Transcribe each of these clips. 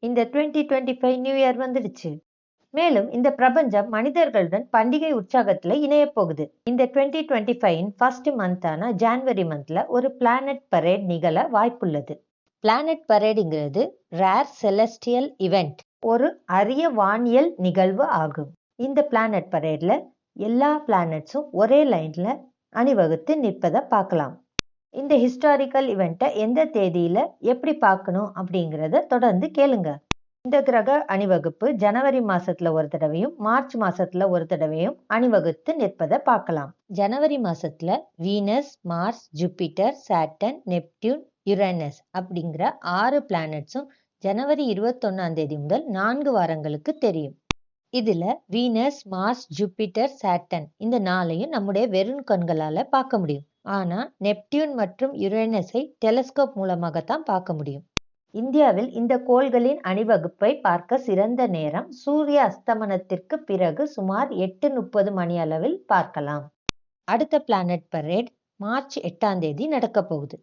இந்த 2025 new year வந்துடுச்சு. மேலும் இந்த பிரபஞ்சம் மனிதர்களுடன் பண்டிகை உற்சாகத்துல இணைய போகுது. இந்த 2025 ஃபர்ஸ்ட் மந்தான ஜான்வரி மந்த்ல ஒரு பிளானட் பரேட் நிகழ வாய்ப்புள்ளது. பிளானட் பரேடுங்கிறது ரேர் செலஸ்டியல் இவெண்ட், ஒரு அரிய வானியல் நிகழ்வு ஆகும். இந்த பிளானட் பரேட்ல எல்லா பிளானட்ஸும் ஒரே லைன்ல அணிவகுத்து நிற்பதை பார்க்கலாம். இந்த ஹிஸ்டாரிக்கல் இவெண்ட்டை எந்த தேதியில எப்படி பார்க்கணும் அப்படிங்கிறத தொடர்ந்து கேளுங்க. இந்த கிரக அணிவகுப்பு ஜனவரி மாசத்துல ஒரு தடவையும் மார்ச் மாசத்துல ஒரு தடவையும் அணிவகுத்து நிற்பதை பார்க்கலாம். ஜனவரி மாசத்துல Venus, Mars, Jupiter, Saturn, Neptune, Uranus அப்படிங்கிற 6 பிளானட்ஸும் ஜனவரி 21 முதல் 4 வாரங்களுக்கு தெரியும். இதுல வீனஸ், மார்ஸ், ஜூபிட்டர், சாட்டர்ன் இந்த 4ஐயும் நம்முடைய வெறும் கண்களால பார்க்க முடியும். ஆனா நெப்டியூன் மற்றும் யுரேனஸை டெலஸ்கோப் மூலமாகத்தான் பார்க்க முடியும். இந்தியாவில் இந்த கோள்களின் அணிவகுப்பை பார்க்க சிறந்த நேரம் சூரிய அஸ்தமனத்திற்கு பிறகு சுமார் 8:30 மணி அளவில் பார்க்கலாம். அடுத்த பிளானட் பரேட் மார்ச் 8 நடக்க போகுது.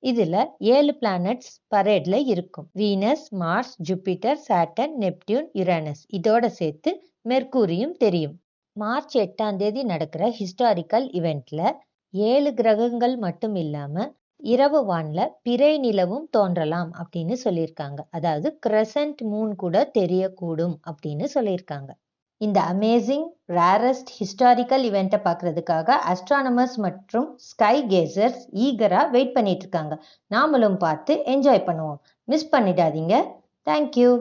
இதுல 7 பிளானட்ஸ் பரேட்ல இருக்கும். Venus, Mars, Jupiter, Saturn, Neptune, Uranus இதோட சேர்த்து மெர்க்கூரியும் தெரியும். மார்ச் 8 நடக்கிற ஹிஸ்டாரிக்கல் இவெண்ட்ல 7 கிரகங்கள் மட்டும் இல்லாம இரவு வான்ல பிறை நிலவும் தோன்றலாம் அப்படின்னு சொல்லியிருக்காங்க. அதாவது கிரசன்ட் மூன் கூட தெரியக்கூடும் அப்படின்னு சொல்லியிருக்காங்க. இந்த அமேசிங் ரேரஸ்ட் ஹிஸ்டாரிக்கல் இவெண்ட்டை பார்க்கறதுக்காக அஸ்ட்ரானமர்ஸ் மற்றும் ஸ்கை கேசர்ஸ் ஈகரா வெயிட் பண்ணிட்டு இருக்காங்க. நாமளும் பார்த்து என்ஜாய் பண்ணுவோம். மிஸ் பண்ணிடாதீங்க. தேங்க்யூ.